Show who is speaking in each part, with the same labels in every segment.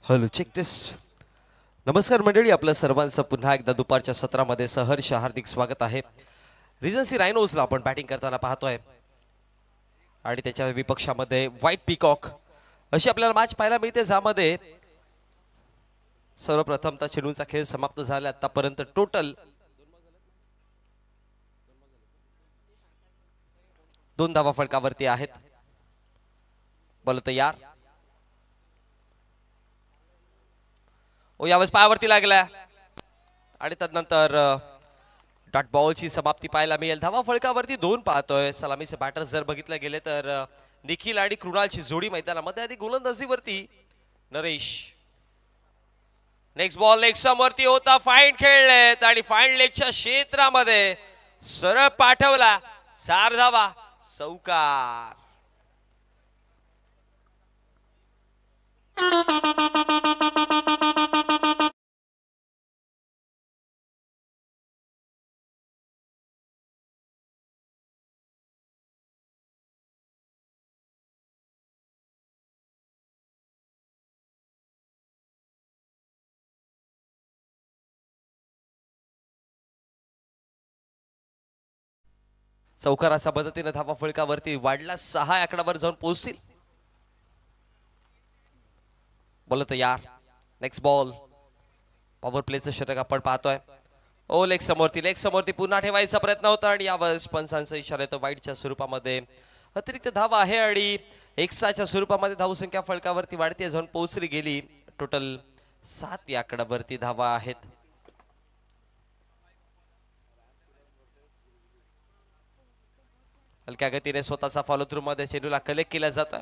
Speaker 1: Hello check taste. नमस्कार मंडळी, आपलं सर्वांचं पुन्हा एकदा दुपारच्या सत्रामध्ये सहर्ष हार्दिक स्वागत आहे. रिजन्सी रायनोजला आपण बॅटिंग करताना पाहतोय आणि त्याच्या विपक्षामध्ये व्हाईट पीकॉक अशी आपल्याला मॅच पाहायला मिळते, ज्यामध्ये सर्वप्रथमतः चेंडूचा खेळ समाप्त झाला. आतापर्यंत टोटल 2 धावा फलकावरती आहेत. बॉल तयार. यावेळेस पायावरती लागला आणि त्यानंतर डॉट बॉलची समाप्ती पाहायला मिळेल. धावा फलकावरती 2 पाहतोय. सलामीचे बॅटर जर बघितले गेले तर निखिल आणि कृणालची जोडी मैदानामध्ये आणि गोलंदाजीवरती नरेश. नेक्स्ट बॉल लेग समवरती होता. फाईन खेळलेत आणि फाईन लेगच्या क्षेत्रामध्ये सरळ पाठवला. 4 धावा, चौकार. चौकाराच्या मदतीने धावा फलकावरती वाढला. 6 आकड्यावर जाऊन पोहोचतील. बॉल तयार. Next ball. पॉवर प्लेचं षटक आपण पाहतोय. लेग समोरती पुन्हा ठेवायचा प्रयत्न होता आणि यावेळेस पंचांचा इशारा येतो. वाईडच्या स्वरूपामध्ये अतिरिक्त धावा आहे आणि एक्साच्या स्वरूपामध्ये धावसंख्या फलकावरती वाढती जाऊन पोहोचली गेली. टोटल 7 आकड्यावरती धावा आहेत. हलक्या गतीने स्वतःचा फॉलो थ्रू मध्ये चेंडूला कलेक्ट केला जातोय.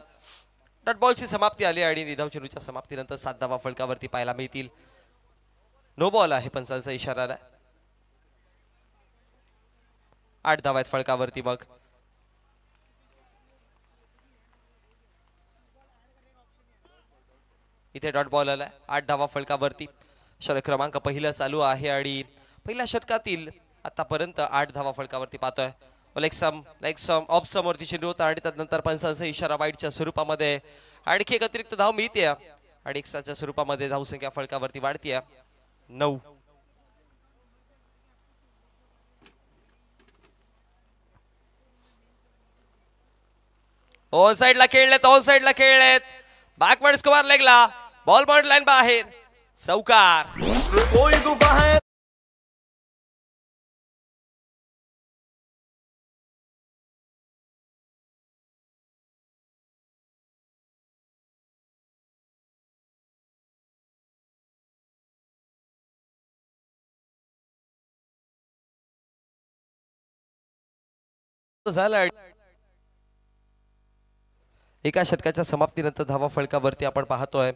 Speaker 1: डॉट बॉलची समाप्ती आली आणि निधाव चेंडूच्या समाप्तीनंतर 7 धावा फलकावरती पाहायला मिळतील. नो बॉल आहे पंचांचा इशारा आला. 8 धावा आहेत फलकावरती. मग इथे डॉट बॉल आलाय. 8 धावा फलकावरती. षटक क्रमांक पहिला चालू आहे आणि पहिल्या षटकातील आतापर्यंत 8 धावा फलकावरती पाहतोय. लेग सम ऑफ समोरती चेंडू होता आणि त्यानंतर पंचांचा इशारा वाईडच्या स्वरूपामध्ये आणखी एक अतिरिक्त धाव मिळते आणि एक्स्ट्राच्या स्वरूपामध्ये धावसंख्या फलकावरती वाढतीये. 9. ऑन साइडला खेळलेत. बॅकवर्ड स्क्वेअर लेगला बॉल बॉर्ड लाईन बाहेर. चौकार. झालं. एका षटकाच्या समाप्तीनंतर धावा फलकावरती आपण पाहतोय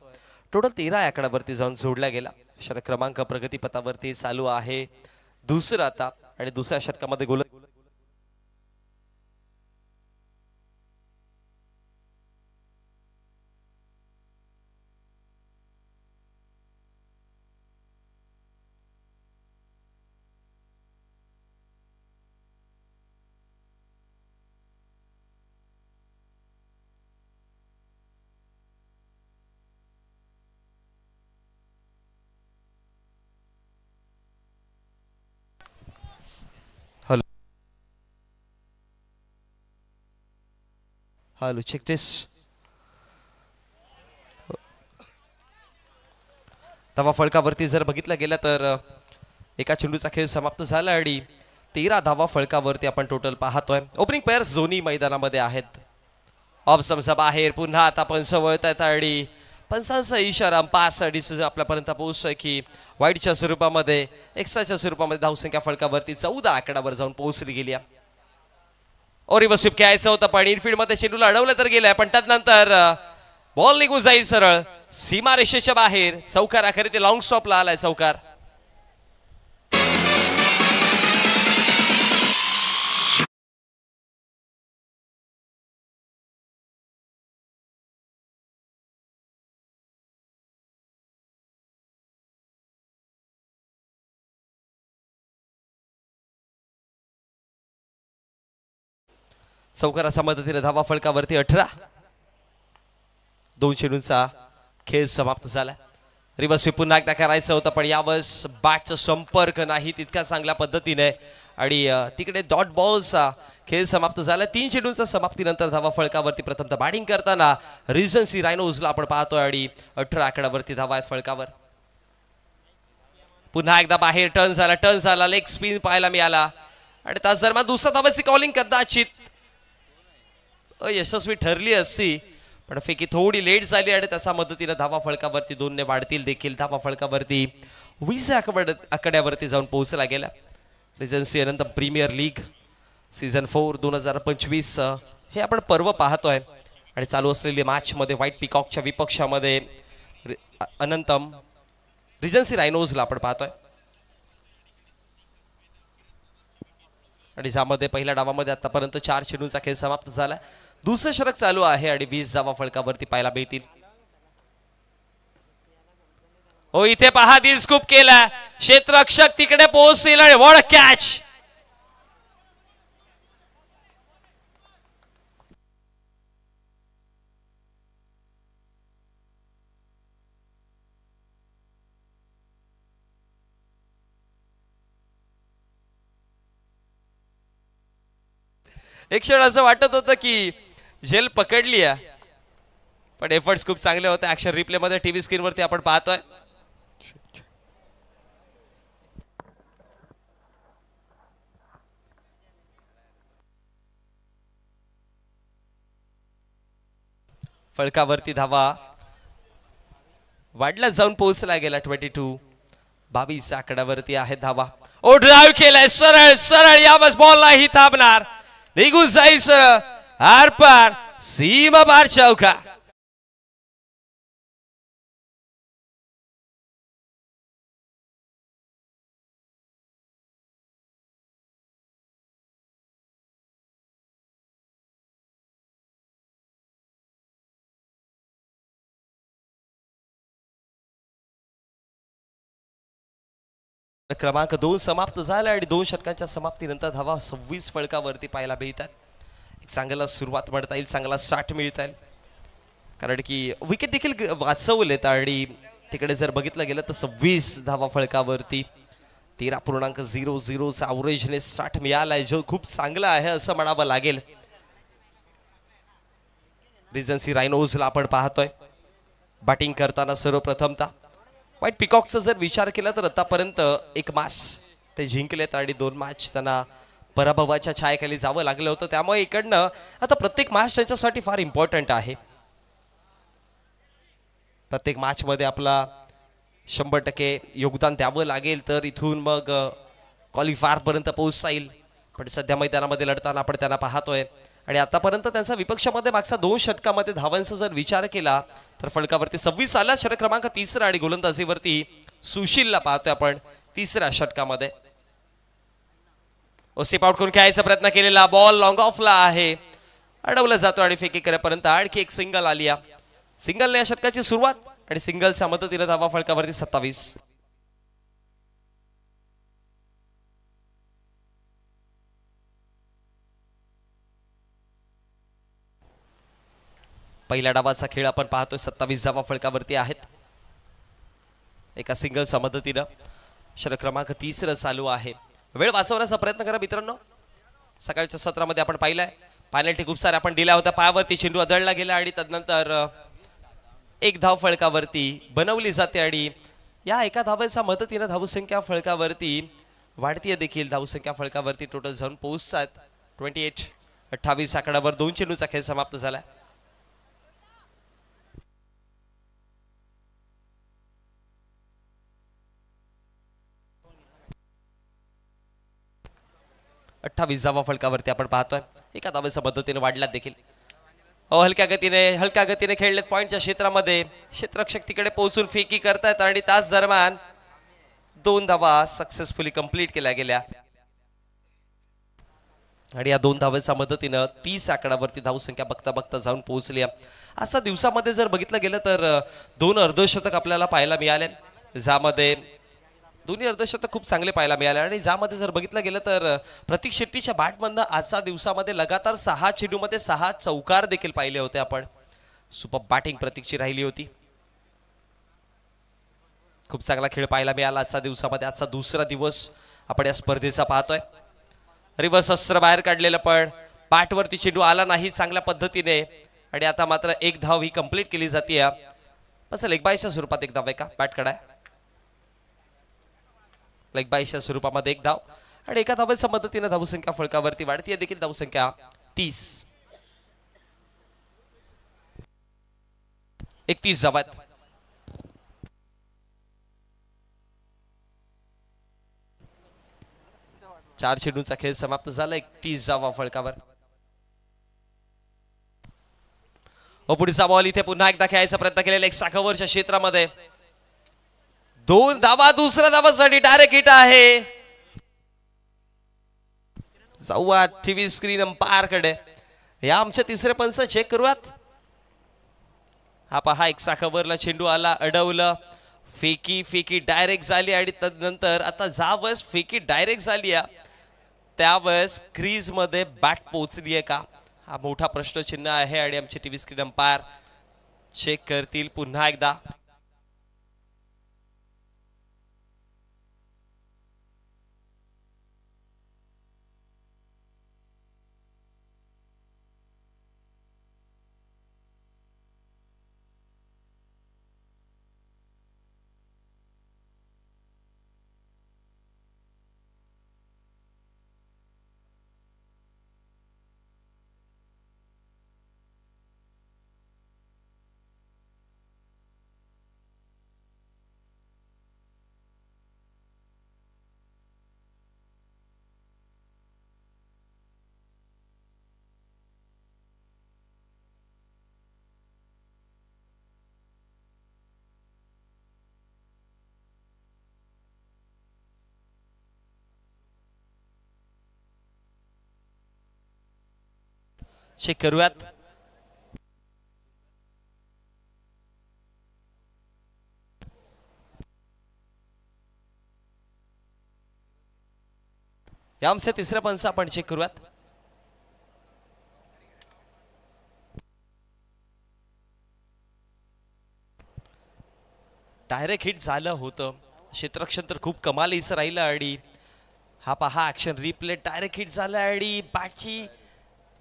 Speaker 1: टोटल 13 आकड्यावरती जाऊन जोडला गेला. षटक क्रमांक प्रगतीपथावरती चालू आहे. दुसरं आता आणि दुसऱ्या षटकामध्ये गोल हॅलो चेक टेस्ट. धावा फलकावरती जर बघितलं गेलं तर एका चेंडूचा खेळ समाप्त झाला आणि 13 धावा फलकावरती आपण टोटल पाहतोय. ओपनिंग पेअर्स दोन्ही मैदानामध्ये आहेत. ऑफ समजा बाहेर पुन्हा आता पंच वळतायत आणि पंचांचा इशारा पास आणि आपल्यापर्यंत पोहोचतोय की वाईडच्या स्वरूपामध्ये एक्स्ट्राच्या स्वरूपामध्ये धावसंख्या फलकावरती 14 आकड्यावर जाऊन पोहोचली गेली. रिव्हर्स स्वीप खेळायचं होतं पण इनफिल्ड मध्ये चेंडूला अडवलं तर गेलंय, पण त्यानंतर बॉल निघून जाईल सरळ सीमारेषेच्या बाहेर. चौकार. आखरी ते लॉंग स्टॉपला आलाय चौकार. चौकाराच्या मदतीने धावा फलकावरती 18. 2 चेंडूंचा खेळ समाप्त झाला. रिवर्स स्वीप पुन्हा एकदा करायचं होतं पण यावेळेस बॅटचा संपर्क नाही तितक्या चांगल्या पद्धतीने आणि तिकडे डॉट बॉलचा खेळ समाप्त झाला. 3 चेंडूंचा समाप्तीनंतर धावा फळकावरती प्रथमतः बॅटिंग करताना रिजन्सी रायनोजला आपण पाहतोय आणि 18 आकड्यावरती धावा आहेत फळकावर. पुन्हा एकदा बाहेर टर्न झाला लेग स्पिन पाहायला मिळाला आणि त्याच दरम्यान दुसऱ्या धावाची कॉलिंग कदाचित यशस्वी ठरली असती पण फेकी थोडी लेट झाली आणि त्याच्या मदतीने धावा फळकावरती 2 ने वाढतील देखील. धावा फळकावरती 20 आकड्यावरती जाऊन पोहोचला गेला. रिजन्सी अनंत प्रीमियर लीग सीझन 4 2025 हे आपण पर्व पाहतोय आणि चालू असलेली मॅच मध्ये व्हाईट पिकॉकच्या विपक्षामध्ये अनंतम रिजन्सी रायनोजला आपण पाहतोय आणि ज्यामध्ये पहिल्या डावामध्ये आतापर्यंत 4 चेंडूंचा खेळ समाप्त झाला. दुसरं षटक चालू आहे आणि 20 धावा फळकावरती पाहायला मिळतील. हो इथे पहा दिल स्कूप केला क्षेत्ररक्षक तिकडे पोहोचेल आणि वॉड कॅच. एक क्षण असं वाटत होतं की झेल पकडली आहे पण एफर्ट्स खूप चांगले होते. ऍक्शन रिप्ले मध्ये टीव्ही स्क्रीन वरती आपण पाहतोय. फळकावरती धावा वाढला जाऊन पोहोचला गेला. 22 आकड्यावरती आहे धावा. ओ ड्राइव्ह केलाय सरळ सरळ यावेळेस बॉल नाही थांबणार निघून जायचं आरपार सीमा पार चौका. क्रमांक 2 समाप्त झाला आणि 2 षटकांच्या समाप्तीनंतर धावा 26 फळकावरती पाहायला मिळतात. एक चांगला सुरुवात म्हणता येईल चांगला स्टार्ट मिळता येईल कारण की विकेट देखील वाचवलेत आणि तिकडे जर बघितलं गेलं तर 26 धावा फळकावरती 13.00 चा अवरेजने स्टार्ट मिळालाय जो खूप चांगला आहे असं म्हणावं लागेल. रिजन्सी रायनोजला आपण पाहतोय बॅटिंग करताना सर्वप्रथमतः व्हाईट पिकॉकचा जर विचार केला तर आतापर्यंत 1 मॅच ते जिंकलेत आणि 2 मॅच त्यांना पराभवाच्या छायेखाली जावं लागलं होतं. त्यामुळे इकडनं आता प्रत्येक मॅच त्यांच्यासाठी फार इम्पॉर्टंट आहे. प्रत्येक मॅच मध्ये आपला 100% योगदान द्यावं लागेल तर इथून मग क्वालिफायर पर्यंत पोहोचता येईल. पण सध्या मैदानामध्ये लढताना आपण त्यांना पाहतोय आणि आतापर्यंत त्यांचा विपक्षामध्ये मागचा 2 षटकामध्ये धावांचा जर विचार केला तर फळकावरती 26 आला. षटक क्रमांक 3 आणि गोलंदाजीवरती सुशीलला पाहतोय आपण 3ऱ्या षटकामध्ये. स्टेप आउट करून खेळायचा प्रयत्न केलेला बॉल लॉंग ऑफला आहे अडवला जातो आणि फेकी करेपर्यंत आणखी एक सिंगल आली. सिंगलने या षटकाची सुरुवात आणि सिंगलच्या मदतीने धावा फळकावरती 27. पहिल्या डावाचा खेळ आपण पाहतोय 27 धावा फळकावरती आहेत. एका सिंगलच्या मदतीने षटक क्रमांक 3 चालू आहे. वेळ वाचवण्याचा प्रयत्न करा मित्रांनो. सकाळच्या सत्रामध्ये आपण पाहिलंय पेनल्टी खूप सारे आपण दिल्या होत्या. पायावरती चेंडू आदळला गेला आणि त्यानंतर 1 धाव फळकावरती बनवली जाते आणि या एका धावेच्या मदतीने धावसंख्या फळकावरती वाढतीये देखील. धावसंख्या फळकावरती टोटल जाऊन पोहोचतात 28. 28 आकड्यावर 2 चेंडूचा खेळ समाप्त झाला. अठ्ठावीस धावा फळकावरती आपण पाहतोय. एका धावेच्या मदतीने वाढला देखील. हलक्या गतीने खेळलेत पॉइंटच्या क्षेत्रामध्ये. क्षेत्ररक्षक तिकडे पोहोचून फेकी करतायत आणि त्याच दरम्यान 2 धावा सक्सेसफुली कंप्लीट केल्या गेल्या आणि या 2 धावेच्या मदतीने 30 आकड्यावरती धावसंख्या बघता बघता जाऊन पोहोचली. असा दिवसामध्ये जर बघितलं गेलं तर 2 अर्धशतक आपल्याला पाहायला मिळाले ज्यामध्ये दोन्ही अर्धशतक खूप चांगले पाहायला मिळाले आणि ज्यामध्ये जर बघितलं गेलं तर प्रतीक शेट्टीच्या बॅटमधनं आजच्या दिवसामध्ये लगातार 6 चेंडूमध्ये 6 चौकार देखील पाहिले होते आपण. सुपर बॅटिंग प्रतीकची राहिली होती. खूप चांगला खेळ पाहायला मिळाला आजच्या दिवसामध्ये. आजचा दुसरा दिवस आपण या स्पर्धेचा पाहतोय. रिव्हर्स अस्त्र बाहेर काढलेलं पण पाठवरती चेंडू आला नाही चांगल्या पद्धतीने आणि आता मात्र एक धाव ही कंप्लीट केली जाते. असं लेग बायच्या स्वरूपात एक धाव आहे का बॅट काढाय लेग बायच्या स्वरूपामध्ये एक धाव आणि एका धावेच्या मदतीने धावसंख्या फळकावरती वाढतीये देखील. धावसंख्या 30. 31 धावा आहेत. चार चेंडूंचा खेळ समाप्त झाला. 31 धावा फळकावर. पुढचा बॉल इथे पुन्हा एकदा खेळायचा प्रयत्न केलेला एक शाखावरच्या क्षेत्रामध्ये 2 धावा. दुसऱ्या धावासाठी डायरेक्ट हिट आहे. जाऊया टीव्ही स्क्रीन अंपायर कडे. या आमच्या तिसरे पंच चेक करूयात. हा पहा एक शाखावरला चेंडू आला अडवलं फेकी डायरेक्ट झाली आणि त्यानंतर आता ज्यावेळेस फेकी डायरेक्ट झाली त्यावेळेस क्रीज मध्ये बॅट पोहोचली आहे का हा मोठा प्रश्नचिन्ह आहे आणि आमचे टीव्ही स्क्रीन अंपायर चेक करतील पुन्हा एकदा. चेक करूयात. या आमचे तिसऱ्या पंच आपण चेक करूयात. डायरेक्ट हिट झालं होतं. क्षेत्ररक्षण तर खूप कमालीचं राहिलं आणि हा पहा ऍक्शन रिप्ले डायरेक्ट हिट झालं आणि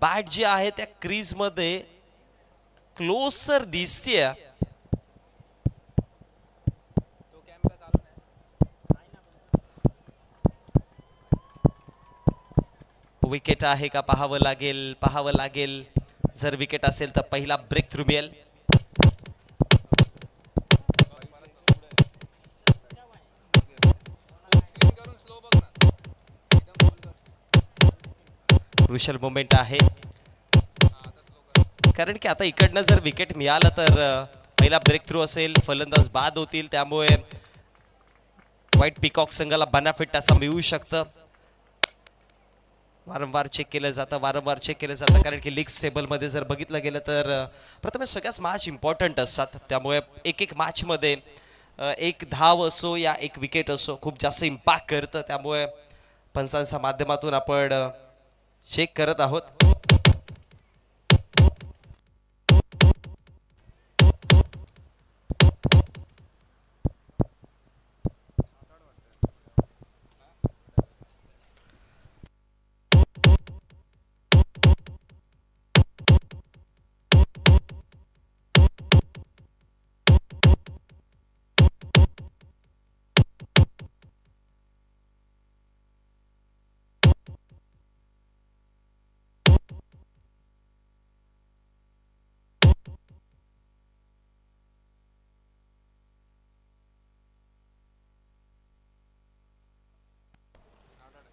Speaker 1: बॅट जी आहे त्या क्रीज मध्ये क्लोजर दिसतीये. विकेट आहे का पाहावं लागेल. जर विकेट असेल तर पहिला ब्रेक थ्रू मिळेल. क्रुशियल मोमेंट आहे कारण की आता इकडनं जर विकेट मिळालं तर पहिला ब्रेक थ्रू असेल. फलंदाज बाद होतील त्यामुळे व्हाईट पिकॉक संघाला बेनिफिट असं मिळू शकतं. वारंवार चेक केलं जातं कारण की लीग टेबल मध्ये जर बघितलं गेलं तर प्रथम सगळ्याच मॅच इम्पॉर्टंट असतात. त्यामुळे एक मॅच मध्ये एक धाव असो या एक विकेट असो खूप जास्त इम्पॅक्ट करतं. त्यामुळे पंचांच्या माध्यमातून आपण चेक करत आहोत.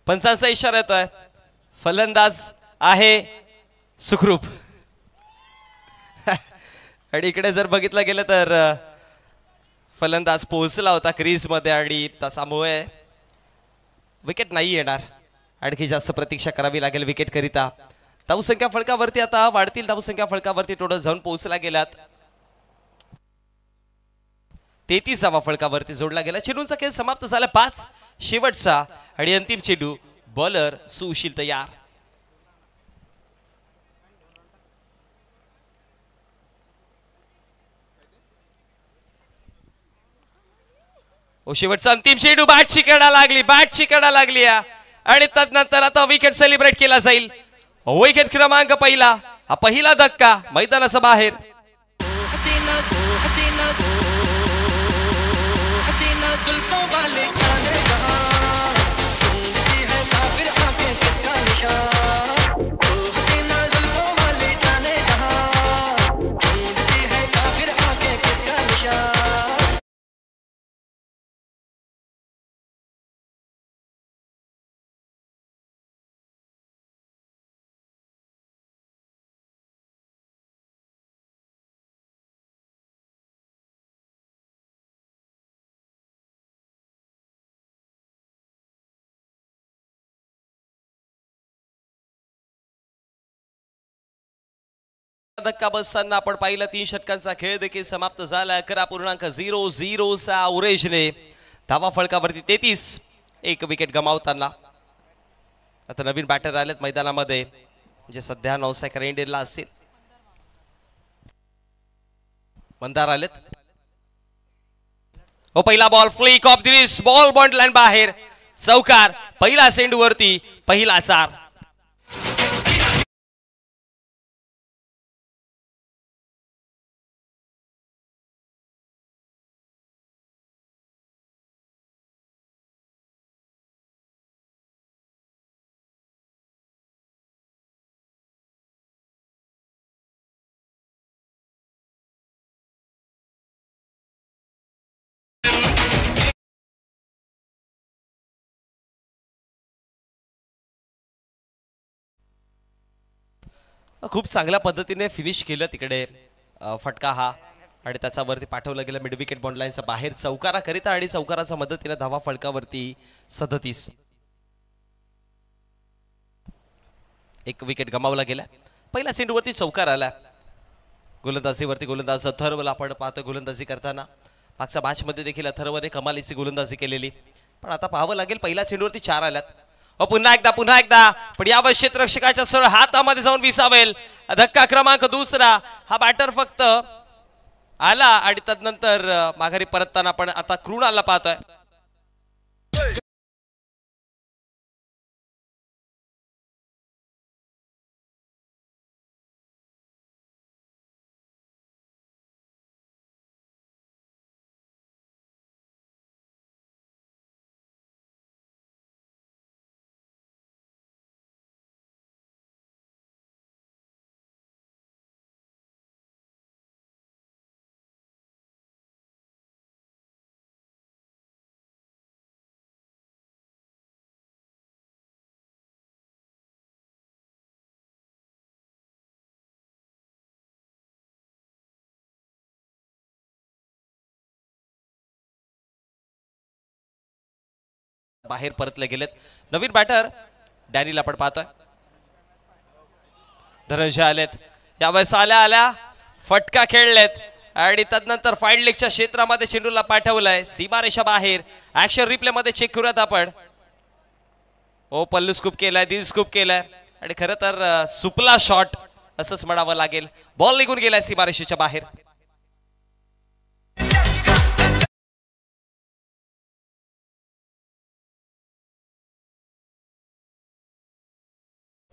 Speaker 1: पंचांचा इशारा येतोय. फलंदाज आहे सुखरूप आणि इकडे जर बघितलं गेलं तर फलंदाज पोहोचला होता क्रीज मध्ये आणि त्याच्यामुळे विकेट नाही येणार. आणखी जास्त प्रतीक्षा करावी लागेल विकेट करिता. धावसंख्या फळकावरती आता वाढतील. धावसंख्या फळकावरती टोटल जाऊन पोहोचला गेलात. 33 धावा फळकावरती जोडला गेला. चेंडूंचा खेळ समाप्त झाला. 5 शेवटचा आणि अंतिम चेंडू. बॉलर सुशील तयार. शेवटचा अंतिम चेंडू बॅटची कडा लागली आणि तदनंतर आता विकेट सेलिब्रेट केला जाईल. विकेट क्रमांक पहिला, हा पहिला धक्का मैदानाच्या बाहेर. धक्का बसताना आपण पाहिलं 3 षटकांचा खेळ देखील समाप्त झाला. 11.00 चा उरेजने धावा फळकावरती 33. एक विकेट गमावताना आता नवीन बॅटर आलेत मैदानामध्ये, जे सध्या नवसाकर इंडियनला असतील. मंदार आलेत. पहिला ball flick off the wrist, ball bond line बाहेर, चौकार. पहिला सेंडू वरती, पहिला 4. खूप चांगल्या पद्धतीने फिनिश केलं तिकडे फटका हा, आणि त्याचा वरती पाठवलं गेलं मिड विकेट बॉन्ड लाईनचा बाहेर चौकारा करिता, आणि चौकाराच्या मदतीने धावा फळकावरती 37. एक विकेट गमावला गेला. पहिल्या सेंडूवरती चौकार आला. गोलंदाजीवरती गोलंदाज अथर्वला आपण पाहतो गोलंदाजी करताना. मागच्या मॅचमध्ये देखील अथर्वने कमालीची गोलंदाजी केलेली, पण आता पाहावं लागेल. पहिल्या सेंडूवरती 4 आल्यात. पुन्हा एकदा पण यावर क्षेत्ररक्षकाच्या सरळ हातामध्ये जाऊन विसावेल. धक्का क्रमांक 2. हा बॅटर फक्त आला आणि तदनंतर माघारी परतताना आपण आता कृणालला पाहतोय. बाहेर परतले गेलेत. नवीन बॅटर डॅनीला आपण पाहतोय. धनंजय आलेत. यावेळेस आल्या फटका खेळलेत आणि तदनंतर फाईड लेगच्या क्षेत्रामध्ये चेंडूला पाठवलंय सीमारेषा बाहेर. ऍक्शन रिप्ले मध्ये चेक करूयात आपण. पल्लू स्कूप केलाय, दिल स्कूप केलाय, आणि खरं तर सुपला शॉट असंच म्हणावं लागेल. बॉल निघून गेलाय सीमारेषेच्या बाहेर.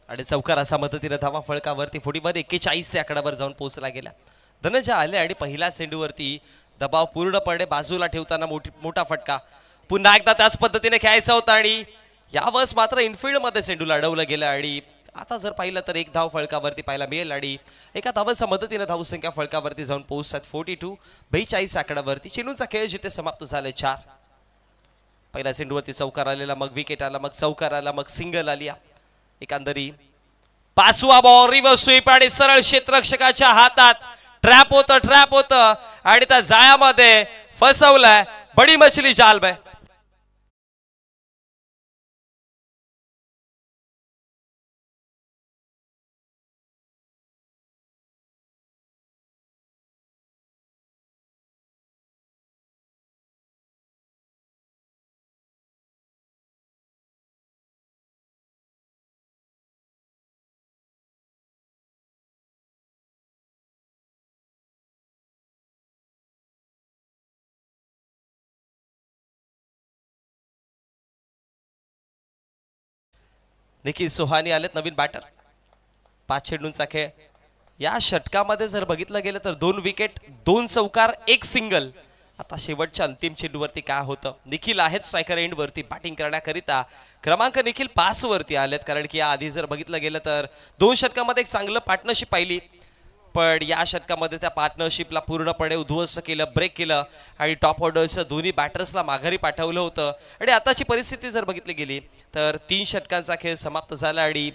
Speaker 1: आणि चौकाराच्या मदतीने धावा फळकावरती 41 आकड्यावर जाऊन पोहोचला गेला. धनंजय आले आणि पहिल्या सेंडूवरती दबाव पूर्णपणे बाजूला ठेवताना मोठा फटका. पुन्हा एकदा त्याच पद्धतीने खेळायचा होता आणि यावेळेस मात्र इनफिल्ड मध्ये सेंडूला अडवलं गेलं. आणि आता जर पाहिलं तर एक धाव फळकावरती पाहायला मिळेल आणि एका धावाच्या मदतीने धावसंख्या फळकावरती जाऊन पोहोचतात 42 आकड्यावरती. चेंडूचा खेळ जिथे समाप्त झाले 4. पहिल्या सेंडूवरती चौकार आलेला, मग विकेट आला, मग चौकार आला, मग सिंगल आली. एकंदरी 5वा बॉल रिव्हर्स स्वीप आणि सरळ क्षेत्ररक्षकाच्या हातात. ट्रॅप होतं आणि त्या जाळ्यामध्ये फसवलाय. बडी मछली जाल में. निखिल सोहानी आलेत नवीन बॅटर. 5 चेंडूंचा खेळ. या षटकामध्ये जर बघितलं गेलं तर 2 विकेट 2 चौकार 1 सिंगल. आता शेवटच्या अंतिम चेंडूवरती काय होतं. निखिल आहेत स्ट्रायकर एंड वरती बॅटिंग करण्याकरिता. क्रमांक निखिल 5 वरती आलेत कारण की या आधी जर बघितलं गेलं तर 2 षटकामध्ये एक चांगलं पार्टनरशिप पाहिली, पण या षटकामध्ये त्या पार्टनरशिपला पूर्णपणे उद्ध्वस्त केलं, ब्रेक केलं आणि टॉप ऑर्डरच्या दोन्ही बॅटर्सला माघारी पाठवलं होतं. आणि आताची परिस्थिती जर बघितली गेली तर 3 षटकांचा खेळ समाप्त झाला आणि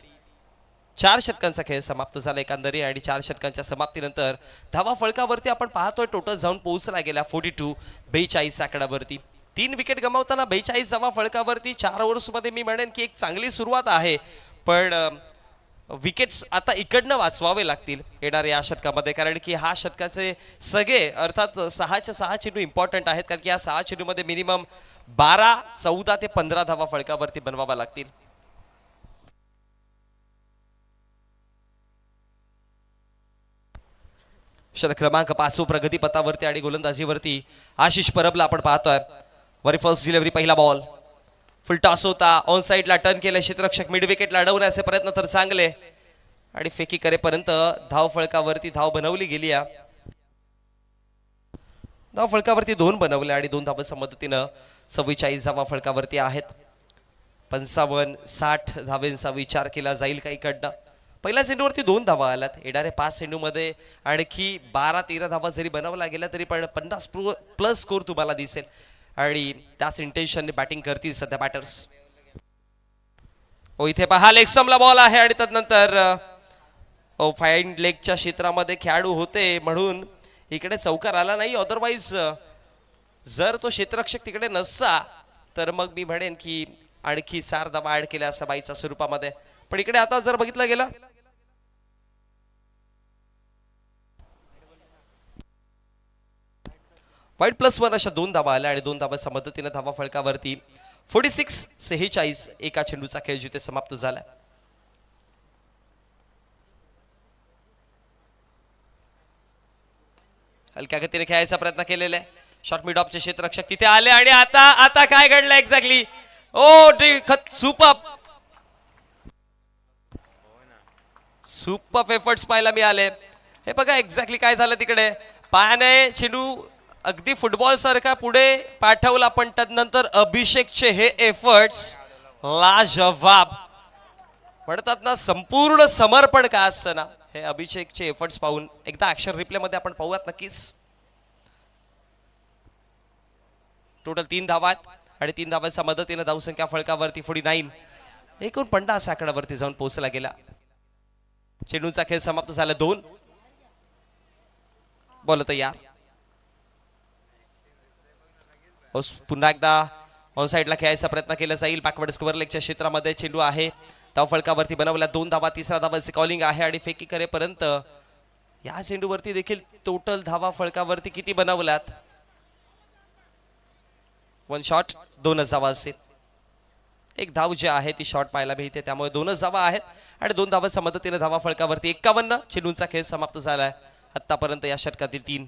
Speaker 1: 4 षटकांचा खेळ समाप्त झाला एकंदरी. आणि 4 षटकांच्या समाप्तीनंतर धावा फलकावरती आपण पाहतोय टोटल जाऊन पोहोचला गेला 42 आकड्यावरती. 3 विकेट गमावताना 42 धावा फलकावरती. 4 ओव्हर्समध्ये मी म्हणेन की एक चांगली सुरुवात आहे, पण विकेट्स आता इकडनं वाचवावे लागतील येणाऱ्या या षटकामध्ये, कारण की हा षटकाचे सगळे अर्थात 6च्या 6 चेंडू इम्पॉर्टंट आहेत, कारण की या 6 चेंडूमध्ये मिनिमम 12, 14 ते 15 धावा फलकावरती बनवाव्या लागतील. षटक क्रमांक 5 प्रगतीपथावरती आणि गोलंदाजीवरती आशिष परबला आपण पाहतोय. वरी फर्स्ट डिलिव्हरी, पहिला बॉल, फुल टॉस होता, ऑन साइडला टर्न केलं क्षेत्ररक्षक, मिड विकेटला अडवण्याचे प्रयत्न तर चांगले आणि फेकी करेपर्यंत धाव फळकावरती धाव बनवली गेली. धाव फळकावरती 2 बनवले आणि 2 धावांच्या मदतीनं 44 धावा फळकावरती आहेत. 55-60 धावांचा विचार केला जाईल का इकडनं. पहिल्या चेंडूवरती 2 धावा आल्यात. येणारे 5 चेंडूमध्ये आणखी 12-13 धावा जरी बनवला गेला तरी पण 50+ स्कोर तुम्हाला दिसेल आणि त्याच इंटेन्शनने बॅटिंग करतील सध्या बॅटर्स. इथे पहा लेग स्टंपला बॉल आहे आणि त्यानंतर फाईन लेगच्या क्षेत्रामध्ये खेळाडू होते म्हणून इकडे चौकार आला नाही. अदरवाईज जर तो क्षेत्ररक्षक तिकडे नसता तर मग मी म्हणेन की आणखी 4 धावा ऍड केल्या असं बाईच्या स्वरूपामध्ये, पण इकडे आता जर बघितलं गेलं वाईट +1 अशा 2 धावा आल्या आणि 2 धावांच्या मदतीने धावा फळकावरती 46-46 एका चेंडूचा खेळ जिथे समाप्त झाला. हलक्या गतीने खेळायचा प्रयत्न केलेला आहे. शॉर्ट मिड ऑफचे क्षेत्ररक्षक तिथे आले आणि आता काय घडलं एक्झॅक्टली. सुपर एफर्ट्स पाहायला मिळाले. हे बघा एक्झॅक्टली काय झालं तिकडे. पायाने चेंडू अगदी फुटबॉल सारखा पुढे पाठवला, पण त्यानंतर अभिषेकचे हे एफर्ट्स लाजवाब म्हणतात ना, संपूर्ण समर्पण का असतं ना. हे अभिषेकचे एफर्ट्स पाहून एकदा ऍक्शन रिप्ले मध्ये आपण पाहूयात नक्कीच. टोटल 3 धावा आणि 3 धावांच्या मदतीने धावसंख्या फळकावरती 49 एकूण 50 आकड्यावरती जाऊन पोहोचला गेला. चेंडूचा खेळ समाप्त झाला. 2 बॉल तयार. पुन्हा एकदा ऑन साइडला खेळायचा प्रयत्न केला जाईल. बॅकवर्ड स्क्वेअर लेगच्या क्षेत्रामध्ये चेंडू आहे. धाव फळकावरती बनवल्या 2 धावा. 3रा धावाचे कॉलिंग आहे आणि फेकी करेपर्यंत या चेंडूवरती देखील टोटल धावा फळकावरती किती बनवल्यात. 1 शॉट 2 धावा असेल. 1 धाव जे आहे ती शॉट पाहायला मिळते, त्यामुळे 2 धावा आहेत आणि 2 धावांच्या मदतीने धावा फळकावरती 51 चेंडूंचा खेळ समाप्त झालाय आतापर्यंत या षटकातील 3.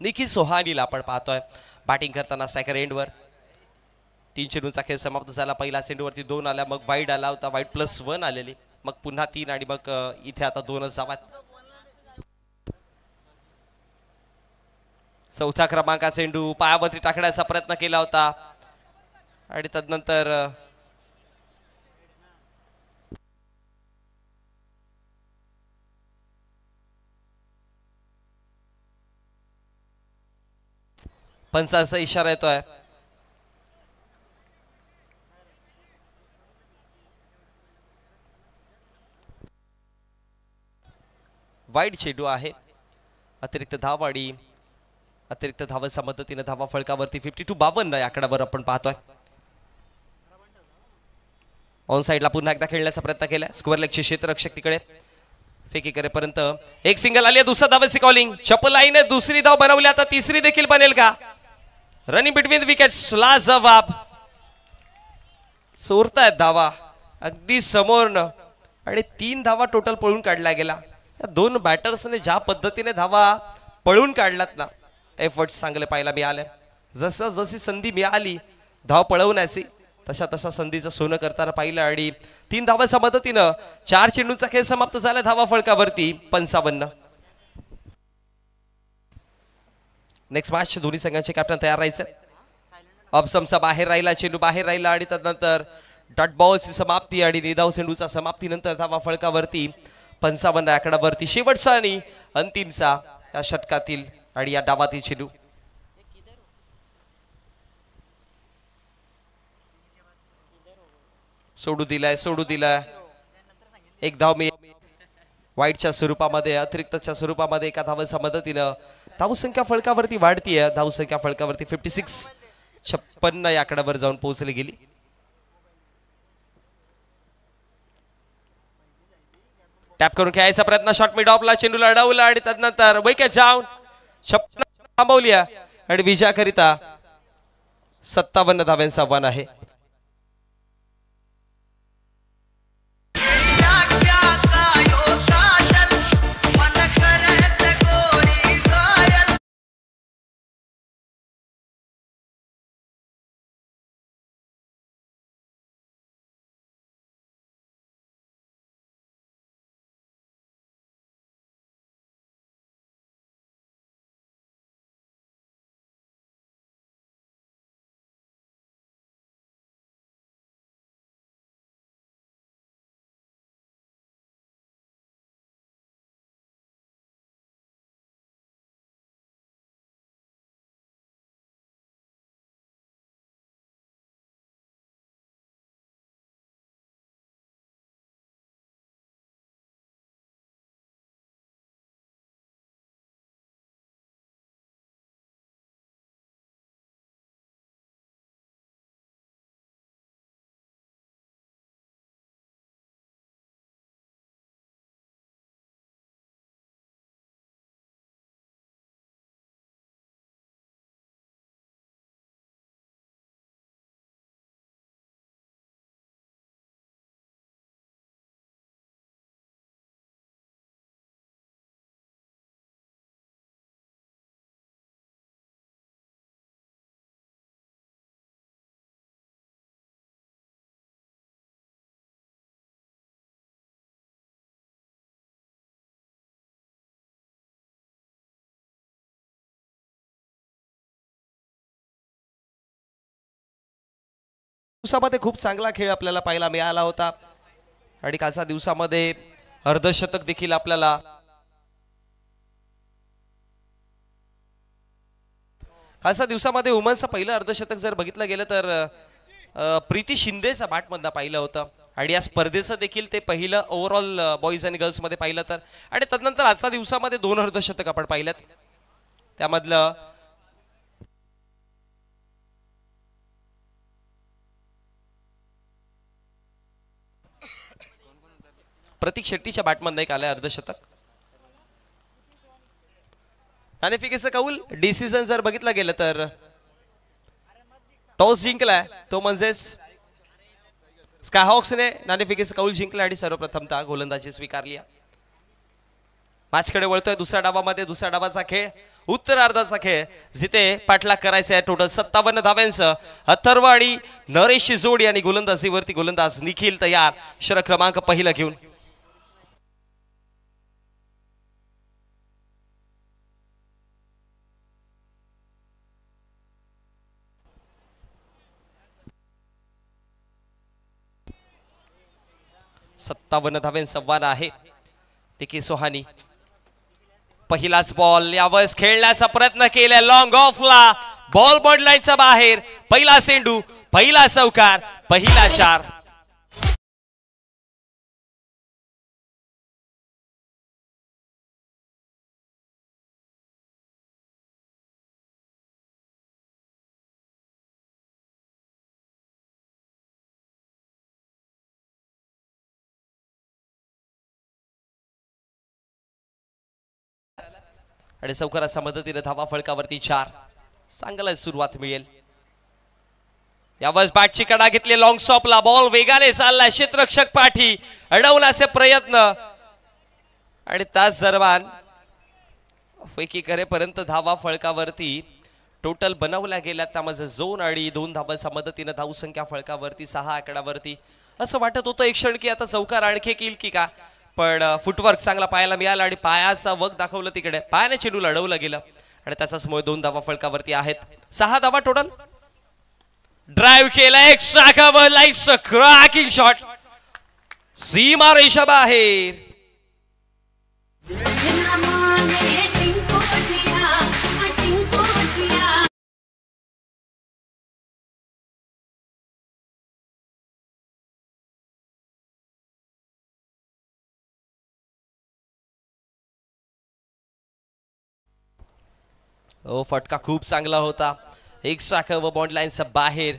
Speaker 1: निखिल सोहानीला आपण पाहतोय बॅटिंग करताना स्ट्रायकर एंडवर. 3 चेंडूंचा खेळ समाप्त झाला. पहिला चेंडूवरती 2 आल्या, मग वाईड आला होता, वाईड +1 आलेली, मग पुन्हा 3 आणि मग इथे आता 2 धावा. 4थ्या क्रमांकाचा चेंडू पायावरती टाकण्याचा प्रयत्न केला होता आणि तदनंतर पंचांचा इशारा येतोय. वाईड चेंडू आहे. अतिरिक्त धाव आणि अतिरिक्त धावांच्या मदतीने धावा फळकावरती 52 या आकड्यावर आपण पाहतोय. ऑन साइडला पुन्हा एकदा खेळण्याचा प्रयत्न केला. स्क्वेअर लेगचे क्षेत्ररक्षक तिकडे फेकी करेपर्यंत 1 सिंगल आली. 2रा धावाची कॉलिंग. चपलाईने 2री धाव बनवली. आता 3री देखील बनेल का. रनिंग बिटवीन विकेट्स लाजवाब. चोरतायत धावा अगदी समोरनं आणि 3 धावा टोटल पळून काढल्या गेला. या 2 बॅटर्सने ज्या पद्धतीने धावा पळून काढल्यात ना, एफर्ट्स चांगले पाहायला मिळाले. जशी संधी मिळाली धाव पळवण्याची तशा तशा संधीचं सोनं करताना पाहिलं आणि 3 धावांच्या मदतीनं 4 चेंडूंचा खेळ समाप्त झाला. धावा फळकावरती 55. नेक्स्ट मॅच दोन्ही संघांचे कॅप्टन तयार राहायचे. अपसमसा बाहेर राहिला, चेंडू बाहेर राहिला आणि त्यानंतर डॉट बॉलची समाप्ती आणि निधाव चेंडूचा समाप्तीनंतर धावा फळकावरती 55 आकड्यावरती शेवटचा आणि अंतिमचा या षटकातील आणि या डावातील चेंडू. सोडू दिलाय एक धाव मी वाईटच्या स्वरूपामध्ये अतिरिक्तच्या स्वरूपामध्ये एका धावांच्या मदतीनं धावसंख्या फळकावरती वाढतीये. धावसंख्या फळकावरती 56 56 या आकड्यावर जाऊन पोहोचली गेली. टॅप करून खेळायचा प्रयत्न, शॉट मिड ऑफला चेंडूला अडवला आणि त्यानंतर विकेट जाऊन 56 थांबवली आणि विजयाकरिता 57 धाव्यांचं आव्हान आहे. दिवसामध्ये खूप चांगला खेळ आपल्याला पाहायला मिळाला होता आणि कालच्या दिवसामध्ये अर्धशतक देखील आपल्याला कालच्या दिवसामध्ये वुमन्सचं पहिलं अर्धशतक जर बघितलं गेलं तर प्रीती शिंदेचा बॅटमधनं पाहिलं होतं आणि या स्पर्धेचं देखील ते पहिलं ओव्हरऑल बॉईज आणि गर्ल्स मध्ये पाहिलं तर. आणि त्यानंतर आजच्या दिवसामध्ये 2 अर्धशतक आपण पाहिलं, त्यामधलं प्रतीक शेट्टीच्या बॅटमधनं एक आलंय अर्धशतक. नाणेफेकीचं कौल डिसिजन जर बघितलं गेलं तर टॉस जिंकलाय तो म्हणजेच स्कायहॉक्सने नाणेफेकीचं कौल जिंकलं आणि सर्वप्रथमतः गोलंदाजी स्वीकारली. मॅचकडे वळतोय दुसऱ्या डावामध्ये. दुसऱ्या डावाचा खेळ उत्तरार्धाचा खेळ जिथे पाठलाग करायचा आहे. टोटल 57 धाव्यांचं अथर्व आणि नरेशची जोडी आणि गोलंदाजीवरती गोलंदाज निखिल तयार षटक क्रमांक पहिला घेऊन. सत्तावन्न धाव्यांचं आव्हान आहे. टिकी सोहानी पहिलाच बॉल यावेळेस खेळण्याचा प्रयत्न केला, लॉंग ऑफला बॉल बॉर्ड लाईनच्या बाहेर. पहिला चेंडू, पहिला चौकार, पहिला 4. आणि चौकाराच्या मदतीने धावा फळकावरती 4. चांगला सुरुवात मिळेल. यावेळेस बॅटची कडा घेतली, लॉंग स्टॉपला बॉल वेगाने चाललाय, क्षेत्ररक्षक पाठी अडवण्याचे प्रयत्न आणि तास दरम्यान पैकी करेपर्यंत धावा फळकावरती टोटल बनवल्या गेल्या त्यामध्ये झोन आणि 2 धावांच्या मदतीने धावसंख्या फळकावरती 6 आकड्यावरती. असं वाटत होतं एक क्षण की आता चौकार आणखी येईल की का, पण फुटवर्क चांगला पाहायला मिळाला आणि पायाचा वग दाखवलं तिकडे, पायाने चेंडू लढवलं गेलं आणि त्याचाच मुळे 2 धावा फळकावरती आहेत. 6 धावा टोटल. ड्राइव्ह केला एक शाखावर, लाईस क्रॅकिंग शॉट, सीमा रेषा बाहेर. ओ फटका खूप चांगला होता, एक शाखा व बॉन्ड लाईनचा बाहेर.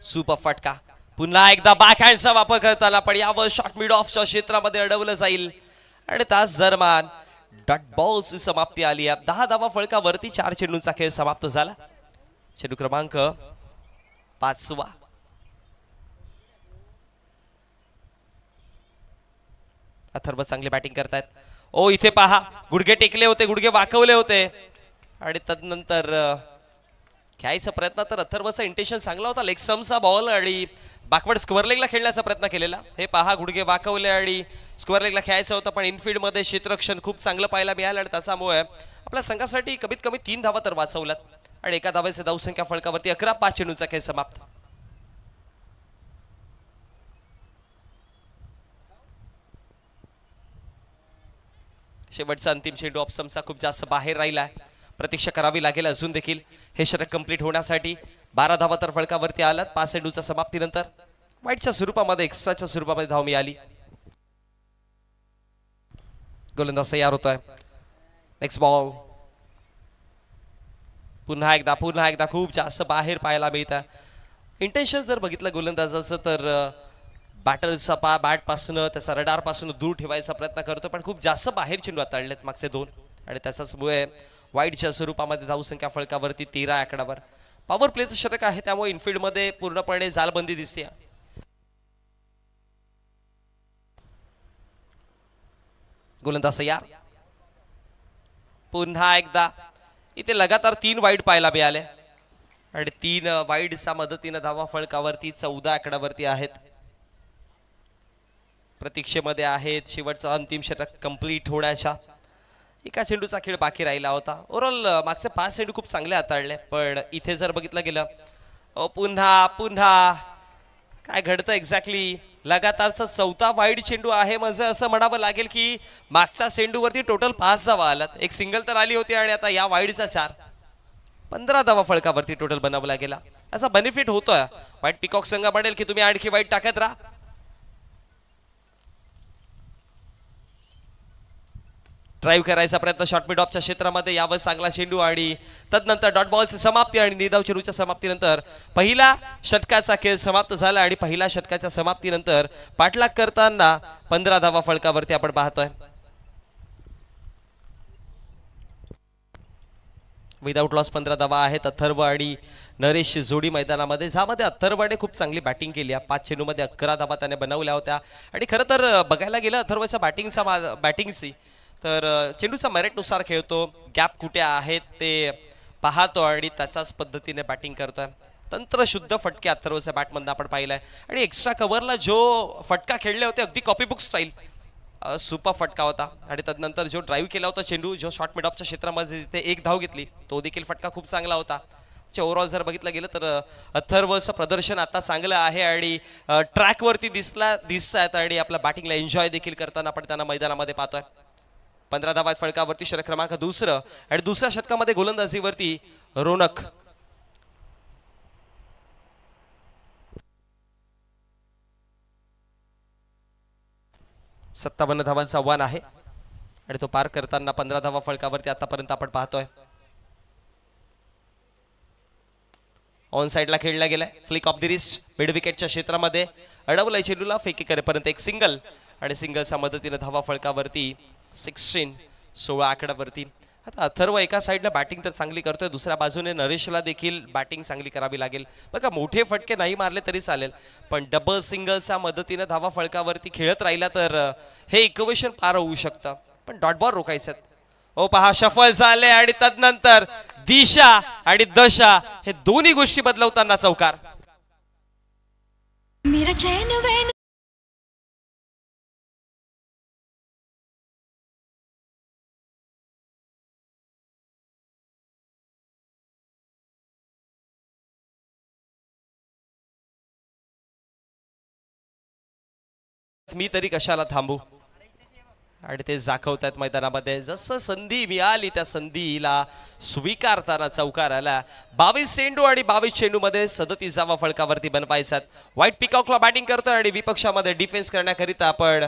Speaker 1: सुपर फटका. पुन्हा एकदा बॅक हँडचा वापर करताना, पण यावर शॉट मिड ऑफच्या क्षेत्रामध्ये अडवलं जाईल आणि तास दरम्यान डॉट बॉलची समाप्ती आली आहे. 10 धावा फळकावरती 4 चेंडूंचा खेळ समाप्त झाला. चेंडू क्रमांक 5. अथर्व चांगली बॅटिंग करतायत. ओ इथे पहा, गुडघे टेकले होते, गुडघे वाकवले होते आणि तदनंतर खेळायचा प्रयत्न, तर अथर्वचा इंटेन्शन चांगला होता. लेग स्टंपचा बॉल आणि बॅकवर्ड स्क्वेअर लेगला खेळण्याचा प्रयत्न केलेला. हे पहा, गुडघे वाकवले आणि स्क्वेअर लेगला खेळायचं होतं, पण इनफील्ड मध्ये क्षेत्ररक्षण खूप चांगलं पाहायला मिळालं आणि त्याच्यामुळे आपल्या संघासाठी कमीत कमी 3 धावा तर वाचवल्यात आणि एका धावेची धावसंख्या फळकावरती 11. चेंडूचा खेळ समाप्त. शेवटचा अंतिम चेंडू ऑप्शनचा खूप जास्त बाहेर राहिला आहे. प्रतीक्षा करावी लागेल अजून देखील हे षटक कंप्लीट होण्यासाठी. 12 धावा तर फळकावरती आलात. 5 चेंडूच्या समाप्तीनंतर वाईटच्या स्वरूपामध्ये, एक्स्ट्राच्या स्वरूपामध्ये धाव मिळाली. गोलंदाज तयार होतोय. Next ball. पुन्हा एकदा खूप जास्त बाहेर पाहायला मिळतं. इंटेन्शन जर बघितलं गोलंदाजाचं तर बॅटरचा बॅट पासून, त्याचा रडार पासून दूर ठेवायचा प्रयत्न करतो, पण खूप जास्त बाहेर चेंडू हाताळलेत मागचे 2 आणि त्याचाच मुळे वाईडच्या स्वरूपामध्ये धावसंख्या फळकावरती 13 आकड्यावर. पॉवर प्लेचं षटक आहे, त्यामुळे इनफील्ड मध्ये पूर्णपणे जालबंदी दिसते. गोलंदाज तयार. पुन्हा एकदा इथे लगातार 3 वाईड पाहायला मिळाले आणि 3 वाईडच्या मदतीने धावा फळकावरती 14 आकड्यावरती आहेत. प्रतीक्षेमध्ये आहेत शेवटचा अंतिम षटक कंप्लीट होण्याच्या. एका चेंडूचा खेळ बाकी राहिला होता. ओव्हरऑल मागचे 5 चेंडू खूप चांगले हाताळले, पण इथे जर बघितलं गेलं पुन्हा काय घडतं एक्झॅक्टली. लगातारचा 4था वाईड चेंडू आहे, म्हणजे असं म्हणावं लागेल की मागच्या चेंडूवरती टोटल 5 धावा आलात. एक सिंगल तर आली होती आणि आता या वाईडचा 4. 15 धावा फळकावरती टोटल बनवला गेला. असा बेनिफिट होतोय. व्हाईट पिकॉक संघ म्हणेल की तुम्ही आणखी वाईट टाकत राहा. ड्राइव्ह करायचा प्रयत्न शॉट मिड ऑफच्या क्षेत्रामध्ये, यावर चांगला चेंडू आणि तदनंतर डॉट बॉलची समाप्ती आणि निर्धाव चेंडूच्या समाप्तीनंतर पहिला षटकाचा खेळ समाप्त झाला आणि पहिल्या षटकाच्या समाप्तीनंतर पाठलाग करताना 15 धावा फळकावरती आपण पाहतोय. विदाउट लॉस 15 धावा आहेत. अथर्व आणि नरेश जोडी मैदानामध्ये, ज्यामध्ये अथर्वने खूप चांगली बॅटिंग केली आहे. 5 चेंडूमध्ये 11 धावा त्याने बनवल्या होत्या आणि खरं तर बघायला गेलं अथर्वच्या बॅटिंगची तर चेंडूचा मेरिटनुसार खेळतो, गॅप कुठे आहेत ते पाहतो आणि त्याचाच पद्धतीने बॅटिंग करतोय. तंत्रशुद्ध फटके अथर्वच्या बॅटमधून आपण पाहिलाय आणि एक्स्ट्रा कव्हरला जो फटका खेळले होते अगदी कॉपीबुक स्टाईल, सुपर फटका होता. आणि तदनंतर जो ड्राइव्ह केला होता चेंडू, जो शॉट मिड ऑफच्या क्षेत्रामध्ये जिथे 1 धाव घेतली, तो देखील फटका खूप चांगला होता. ओव्हरऑल जर बघितलं गेलं तर अथर्वचं प्रदर्शन आता चांगलं आहे आणि ट्रॅकवरती दिसत आणि आपल्या बॅटिंगला एन्जॉय देखील करताना आपण त्यांना मैदानामध्ये पाहतोय. 15 धावा फळकावरती षटक क्रमांक 2 आणि दुसऱ्या षटकामध्ये गोलंदाजीवरती रोनक. सत्तावन्न धावांचा आव्हान आहे आणि तो पार करताना 15 धावा फळकावरती आतापर्यंत आपण पाहतोय. ऑन साइडला खेळला गेलाय, flick off the wrist, mid विकेटच्या क्षेत्रामध्ये अडवलाय चेंडूला, फेकी करेपर्यंत एक सिंगल आणि सिंगलच्या मदतीने धावा फळकावरती 16 आकड्यावरती. आता अथर्व एका साइडला बॅटिंग तर चांगली करतोय, दुसऱ्या बाजूने नरेशला देखील बॅटिंग चांगली करावी लागेल. बघा मोठे फटके नाही मारले तरी चालेल, पण डबल सिंगलच्या मदतीने धावा फळकावरती खेळत राहिला तर हे इक्वेशन पार होऊ शकतं. पण डॉट बॉल रोखायचं. ओ पहा, शफल झाले आणि तदनंतर दिशा आणि दशा हे दोन्ही गोष्टी बदलवताना चौकार.
Speaker 2: मेरा चैन वैन
Speaker 1: मी तरी कशाला थांबू आणि ते दाखवतात मैदानामध्ये. जसं संधी मिळाली त्या संधीला स्वीकारताना चौकार आला. 22 चेंडू आणि 22 चेंडू मध्ये 37 फलकावरती बनवायचा. व्हाईट पिकॉकला बॅटिंग करतोय आणि विपक्षामध्ये डिफेन्स करण्याकरिता आपण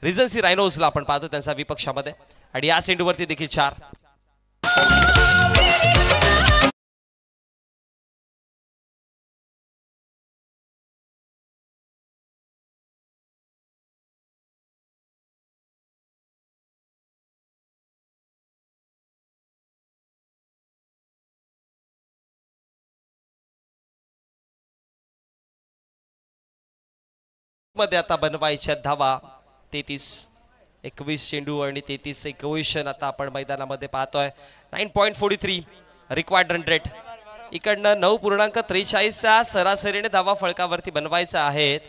Speaker 1: रिजन्सी रायनोजला आपण पाहतो त्यांचा विपक्षामध्ये. आणि या चेंडूवरती देखील 4. मध्ये आता बनवायच्या धावा 33. 21 चेंडू आणि 33 इक्वेशन आता आपण मैदानामध्ये पाहतोय. 9.43 रिक्वायर्ड रन रेट. इकडनं 9.43 सरासरीने धावा फळकावरती बनवायचा आहेत.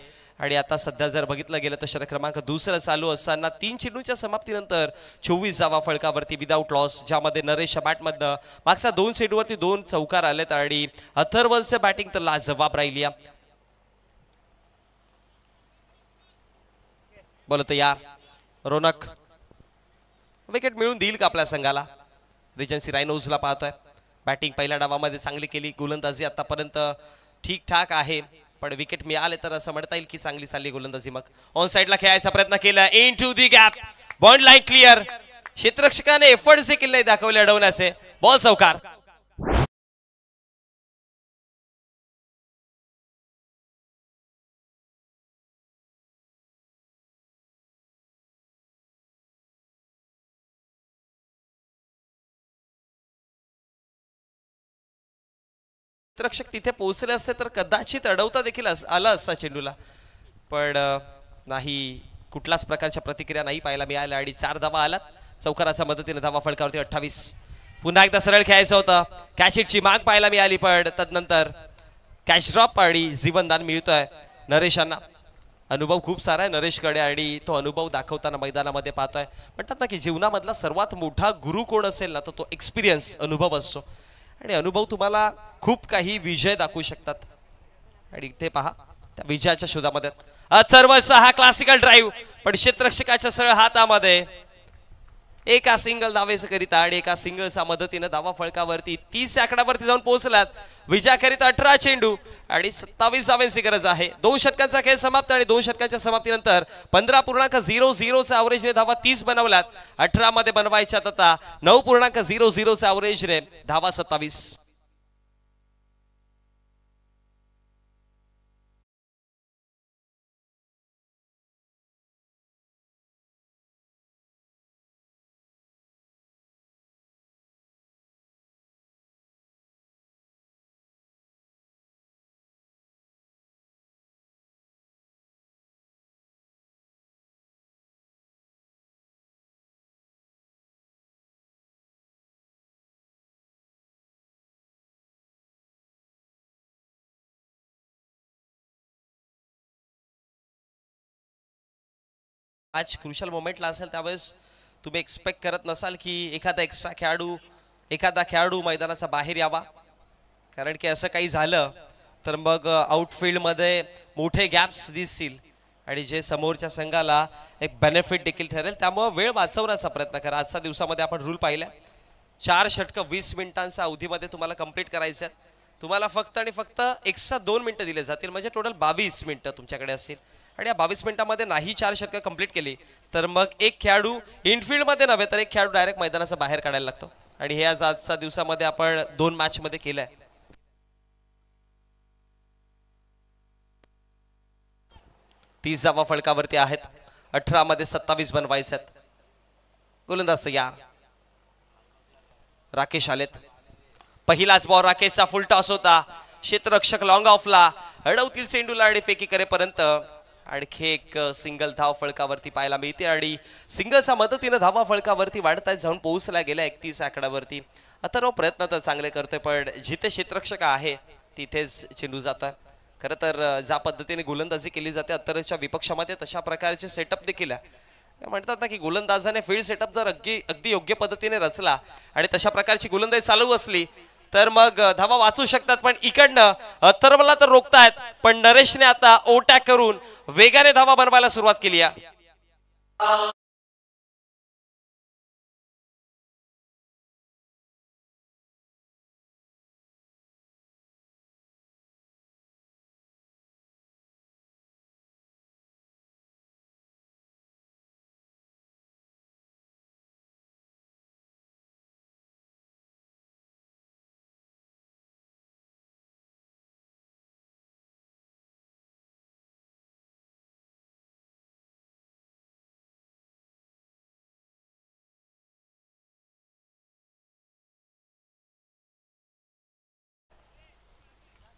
Speaker 1: आणि आता सध्या जर बघितलं गेलं तर षटक क्रमांक 2 चालू असताना 3 चेंडूंच्या समाप्तीनंतर 24 धावा फळकावरती विदाऊट लॉस, ज्यामध्ये नरेशच्या बॅटमधनं मागच्या 2 चेंडूवरती 2 चौकार आलेत आणि अथर्वलचं बॅटिंग तर लाजवाब राहिली. बोलत यार रोनक विकेट मिळून देईल का आपल्या संघाला. रिजन्सी रायनोजला पाहतोय. बॅटिंग पहिल्या डावामध्ये चांगली केली. गोलंदाजी आतापर्यंत ठीक ठाक आहे, पण विकेट मिळाले तर असं म्हणता येईल की चांगली चालली गोलंदाजी. मग ऑन साइडला खेळायचा प्रयत्न केला. Into the gap. Boundary line clear. क्षेत्ररक्षकाने एफर्ट्स देखील नाही दाखवले अडवण्याचे. बॉल चौकार. रक्षक तिथे पोहोचले असते तर कदाचित अडवता देखील आला असता चेंडूला, पण नाही. कुठल्याच प्रकारच्या प्रतिक्रिया नाही पाहायला मिळाल्या आणि 4 धावा आलात. चौकाराच्या मदतीने धावा फलकावरती 28. पुन्हा एकदा सरळ खेळायचं होतं. कॅच हिटची माग पाहायला मिळाली, पण तदनंतर कॅच ड्रॉप आणि जीवनदान मिळतोय नरेशांना. अनुभव खूप सारा आहे नरेशकडे आणि तो अनुभव दाखवताना मैदानामध्ये पाहतोय. म्हणतात ना की जीवनामधला सर्वात मोठा गुरु कोण असेल ना तर तो एक्सपिरियन्स, अनुभव असतो. आणि अनुभव तुम्हाला खूप काही विजय दाखवू शकतात. आणि इथे पहा त्या विजयाच्या शोधामध्ये अथर्वचा हा क्लासिकल ड्राईव्ह, पण क्षेत्ररक्षकाच्या सरळ हातामध्ये एका सिंगल धावेकरिता आणि एका सिंगलच्या मदतीने धावा फळकावरती 30 आकड्यावरती जाऊन पोहोचलात. विजयाकरिता 18 चेंडू आणि 27 धावांची गरज आहे. 2 षटकांचा खेळ समाप्त आणि 2 षटकांच्या समाप्तीनंतर 15.00चा ॲव्हरेजने धावा 30 बनवल्यात. 18 मध्ये बनवायच्यात आता 9.00चा ॲव्हरेजने धावा 27. मॅच क्रुशल मोमेंटला असेल त्यावेळेस तुम्ही एक्सपेक्ट करत नसाल की एखादा एक्स्ट्रा खेळाडू, एखादा खेळाडू मैदानाचा बाहेर यावा, कारण की असं काही झालं तर मग आउटफील्डमध्ये मोठे गॅप्स दिसतील आणि जे समोरच्या संघाला एक बेनिफिट देखील ठरेल. त्यामुळे वेळ वाचवण्याचा प्रयत्न करा. आजच्या दिवसामध्ये आपण रूल पाहिला, 4 षटकं 20 मिनिटांच्या अवधीमध्ये तुम्हाला कंप्लीट करायचं आहे. तुम्हाला फक्त आणि फक्त एक्स्ट्रा 2 मिनिटं दिले जातील, म्हणजे टोटल 22 मिनिटं तुमच्याकडे असतील. आणि या 22 मिनिटांमध्ये नाही 4 षटकं कंप्लीट केली तर मग एक खेळाडू इनफिल्डमध्ये नव्हे तर एक खेळाडू डायरेक्ट मैदानाच्या बाहेर काढायला लागतो. आणि हे आज आजच्या दिवसामध्ये आपण 2 मॅचमध्ये केलंय. तीस धावा फलकावरती आहेत. 18 मध्ये 27 बनवायचे आहेत. गोलंदाज या राकेश आलेत. पहिलाच बॉल राकेशचा फुल टॉस होता. क्षेत्ररक्षक लॉंग ऑफला अडवतील चेंडूला आणि फेकी करेपर्यंत आणखी एक सिंगल धाव फळकावरती पाहायला मिळते आणि सिंगलच्या मदतीने धावा फळकावरती वाढतायत, जाऊन पोहोचला गेला 31 आकड्यावरती. अथर्व प्रयत्न तर चांगले करतोय, पण जिथे क्षेत्ररक्षक आहे तिथेच चेंडू जातोय. खरं तर ज्या पद्धतीने गोलंदाजी केली जाते अथर्वच्या विपक्षामध्ये तशा प्रकारचे सेटअप देखील आहे. म्हणतात ना की गोलंदाजाने फील्ड सेटअप जर अगदी योग्य पद्धतीने रचला आणि तशा प्रकारची गोलंदाजी चालू असली तर मग धावा वाचू शकतात. पण इकडनं अथर्वला तर रोखतायत, पण नरेशने आता ओटॅक करून वेगाने धावा बनवायला सुरुवात केली आहे.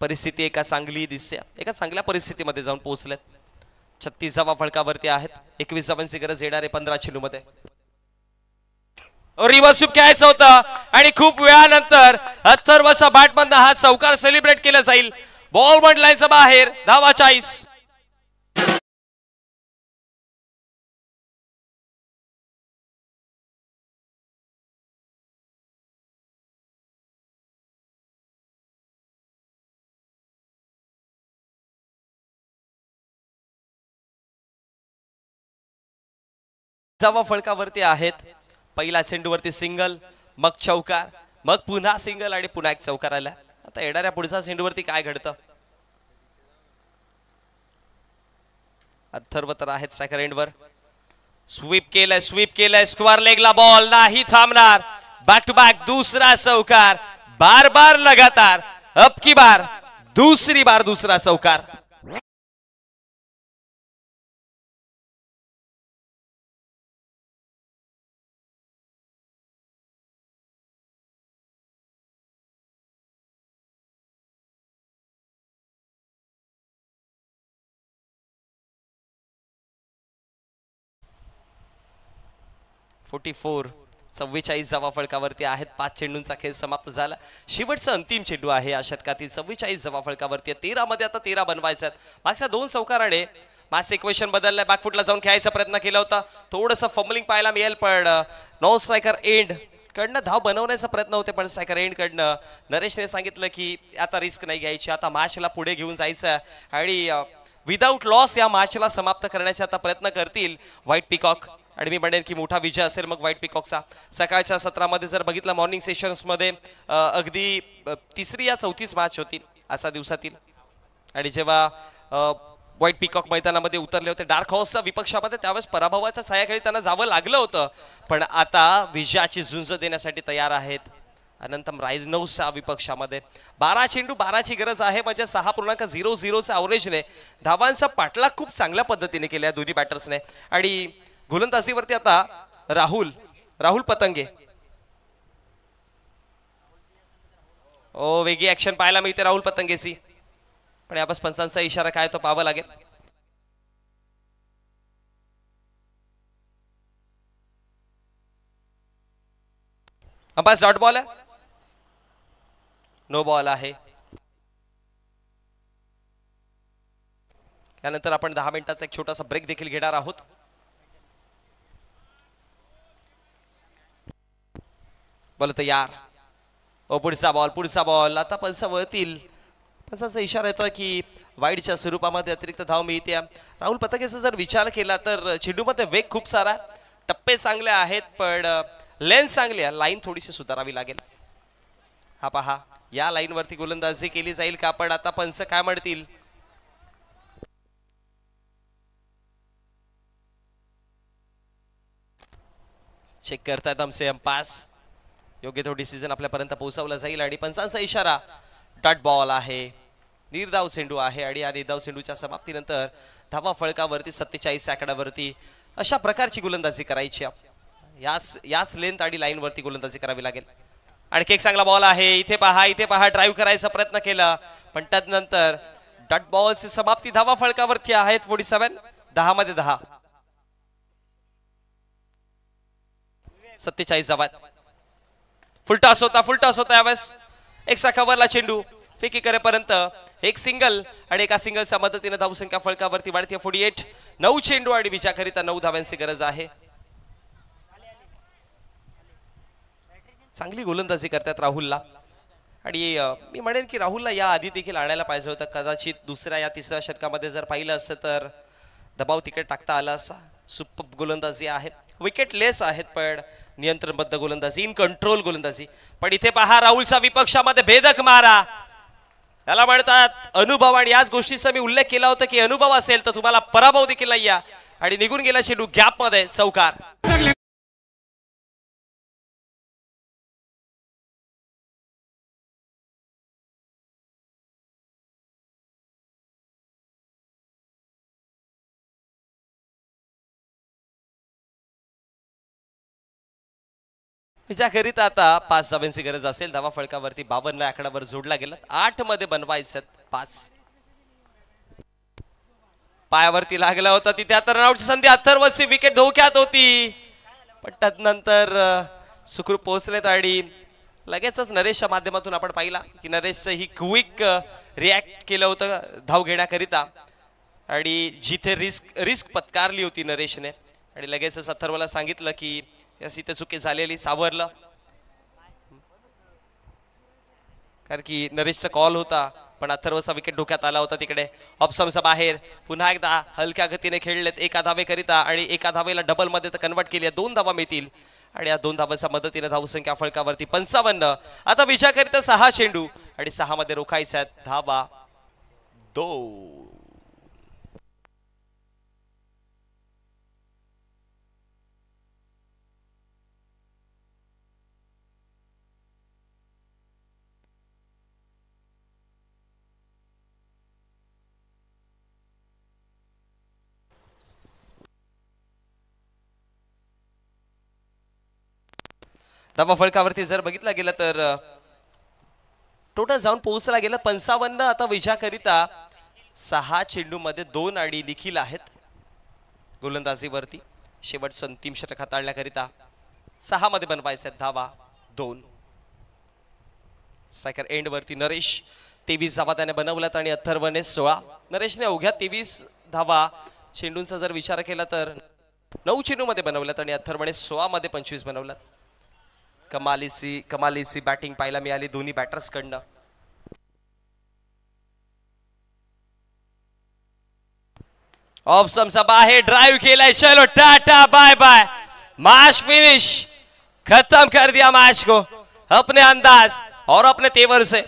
Speaker 1: परिस्थिती एका चांगली दिसते, एका चांगल्या परिस्थितीमध्ये जाऊन पोहोचलेत. 36 फळकावरती आहेत, 21 धावांची गरज येणारे 15 चेंडूमध्ये. रिव्हर्स स्वीप घ्यायचं होतं आणि खूप वेळानंतर अथर्वच्या बॅटमधनं हा चौकार सेलिब्रेट केला जाईल. बॉल बॉन्ड लाईनच्या बाहेर, धावा 40. धावा फळकावरती आहेत. पहिला चेंडूवरती सिंगल, मग चौकार, मग पुन्हा सिंगल आणि पुन्हा एक चौकार आला. आता येणाऱ्या पुढच्या चेंडूवरती काय घडतं? अथर्व तर आहेत स्ट्रायकर एंडवर. स्वीप केलंय स्क्वेअर लेगला बॉल नाही थांबणार. बॅक टू बॅक दुसरा चौकार, बार बार लगातार, अब की बार दूसरी बार दूसरा चौकार. .44 44 धावा फळकावरती आहेत. 5 चेंडूंचा खेळ समाप्त झाला. शेवटचा अंतिम चेंडू आहे या षटकातील. 44 धावा फळकावरती, 13 मध्ये आता 13 बनवायचे आहेत. मागच्या 2 चौकाराने मॅच इक्वेशन बदललंय. बॅकफुटला जाऊन खेळायचा प्रयत्न केला होता, थोडंसं फंबलिंग पाहायला मिळेल, पण नो स्ट्रायकर एंड कडनं धाव बनवण्याचा प्रयत्न होते, पण स्ट्रायकर एंड कडनं नरेशने सांगितलं की आता रिस्क नाही घ्यायची, आता मॅचला पुढे घेऊन जायचं आणि विदाऊट लॉस या मॅचला समाप्त करण्याचा आता प्रयत्न करतील व्हाईट पिकॉक. आणि मी म्हणेन की मोठा विजय असेल मग व्हाईट पिकॉकचा. सकाळच्या सत्रामध्ये जर बघितलं मॉर्निंग सेशन्समध्ये अगदी तिसरी या चौथीच मॅच होती असा दिवसातील. आणि जेव्हा व्हाईट पिकॉक मैदानामध्ये उतरले होते डार्क हॉर्सच्या विपक्षामध्ये, त्यावेळेस पराभवाच्या छायाखाली त्यांना जावं लागलं होतं, पण आता विजयाची झुंज देण्यासाठी तयार आहेत. अनंतम रायझनोव्सच्या विपक्षामध्ये 12 चेंडू 12ची गरज आहे, म्हणजे 6.00च्या अवरेजने धावांचा पाठलाग खूप चांगल्या पद्धतीने केला दोन्ही बॅटर्सने. आणि गोलंदाजीवरती आता राहुल पतंगे. वेगळी ऍक्शन पाहायला मिळते राहुल पतंगेची, पण यापास पंचांचा इशारा काय तो पाहावा लागेल. अंपायर डॉट बॉल आहे, नो बॉल आहे. त्यानंतर आपण 10 मिनिटाचा एक छोटासा ब्रेक देखील घेणार आहोत. बोल तयार. पुढचा बॉल आता पंचा वळतील. पंचाचा इशारा येतोय की वाईडच्या स्वरूपामध्ये अतिरिक्त धाव मिळते. राहुल पतंगेचा जर विचार केला तर चेंडूमध्ये वेग खूप सारा, टप्पे चांगले आहेत, पण लेन्थ चांगली आहे, लाईन थोडीशी सुधारावी लागेल. हा पहा, या लाईन वरती गोलंदाजी केली जाईल का? पण आता पंच काय म्हणतील? चेक करतायत आमचे अंपायर्स. योग्य तो डिसिजन आपल्यापर्यंत पोहोचवला जाईल. आणि पंचांचा इशारा, डॉट बॉल आहे, निर्धाव चेंडू आहे. आणि या निर्धाव चेंडूच्या समाप्तीनंतर धावा फळकावरती 47 आकड्यावरती अशा प्रकारची गोलंदाजी करायची. याच लेंथ आणि लाईन वरती गोलंदाजी करावी लागेल. आणखी एक चांगला बॉल आहे. इथे पहा ड्राईव्ह करायचा प्रयत्न केला, पण त्यानंतर डॉट बॉलची समाप्ती. धावा फळकावरती आहेत 47. 10 मध्ये 10. 47 धावा. फुलटॉस होता यावेळेस. एक्स्ट्रा कव्हरला चेंडू फेकी करेपर्यंत एक सिंगल आणि एका सिंगलच्या मदतीने धावसंख्या फळकावरती वाढते 48. 9 चेंडू आणि विजयाकरिता 9 धाव्यांची गरज आहे. चांगली गोलंदाजी करतात राहुलला आणि मी म्हणेन की राहुलला या आधी देखील आणायला पाहिजे होतं. कदाचित दुसऱ्या या तिसऱ्या षटकामध्ये जर पाहिलं असतं तर दबाव तिकडे टाकता आला असा. सुपर गोलंदाजी आहे. विकेट लेस आहेत पण नियंत्रणबद्ध गोलंदाजी, इन कंट्रोल गोलंदाजी. पण इथे पहा राहुलचा विपक्षामध्ये भेदक मारा. त्याला म्हणतात अनुभव आणि याच गोष्टीचा मी उल्लेख केला होता की अनुभव असेल तर तुम्हाला पराभव देखील नाही या. आणि निघून गेला चेंडू गॅप मध्ये. चौकार. हिच्याकरिता आता 5 धाव्यांची गरज असेल. धावा फळकावरती 52 आकड्यावर जोडला गेला. 8 मध्ये बनवायचं 5. पायावरती लागला होता तिथे आता रनआउटची संधी. अथर्वची विकेट धोक्यात होती पण त्यानंतर सुखरूप पोहोचलेत आणि लगेचच नरेशच्या माध्यमातून आपण पाहिला की नरेशचं ही क्विक रिॲक्ट केलं होतं धाव घेण्याकरिता आणि जिथे रिस्क पत्कारली होती नरेशने आणि लगेचच अथर्वला सांगितलं की यास इथे चुकी झालेली. सावरलं कारण की नरेशचा कॉल होता पण अथर्वचा विकेट डोक्यात आला होता तिकडे. ऑप्शनचा बाहेर. पुन्हा एकदा हलक्या गतीने खेळलेत एका धावेकरिता आणि एका धावेला डबल मध्ये कन्वर्ट केली. 2 धावा मिळतील आणि या 2 धावांच्या मदतीने धावसंख्या फळकावरती 55. आता विजयाकरिता 6 चेंडू आणि 6 मध्ये रोखायच्या आहेत धावा 2. धावा फळकावरती जर बघितलं गेलं तर टोटल जाऊन पोहोचला गेलं 55. आता विजयाकरिता 6 चेंडू मध्ये 2 आणि निखिल आहेत गोलंदाजीवरती. शेवटचं अंतिम षटक हाताळण्याकरिता 6 मध्ये बनवायचे धावा 2. स्ट्रायकर एंड वरती नरेश 23 धावा त्याने बनवल्यात आणि अथर्वने 16. नरेशने अवघ्या 23 धावा चेंडूंचा जर विचार केला तर 9 चेंडू मध्ये बनवल्यात आणि अथर्वने 16 मध्ये 25 बनवल्यात. कमालीची बॅटिंग पाहायला मिळाली दोन्ही बॅटर्स कडनं. ऑप्शनचा बाहेर ड्राइव केलाय. चलो ta-ta bye bye. Match finish. खत्म कर दिया मैच को अपने अंदाज और अपने तेवर से.